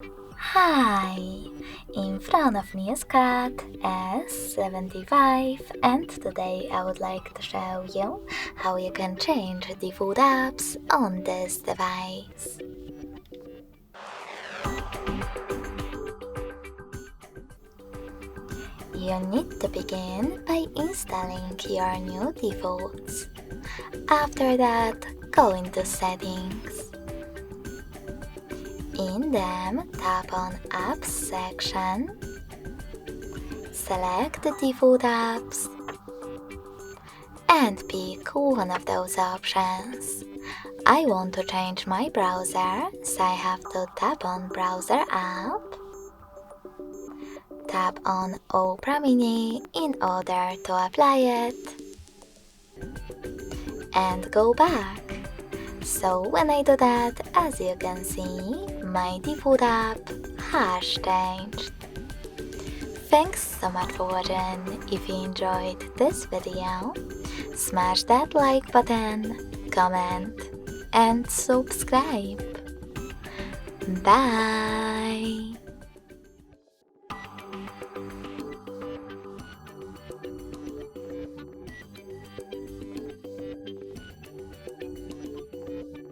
Hi! In front of me is CAT S75 and today I would like to show you how you can change the food apps on this device. You need to begin by installing your new defaults. After that, go into Settings. In them, tap on Apps section, select the default apps, and pick one of those options. I want to change my browser, so I have to tap on Browser app, tap on Opera Mini in order to apply it, and go back. So when I do that, as you can see, my default app has changed. Thanks so much for watching. If you enjoyed this video, smash that like button, comment, and subscribe. Bye!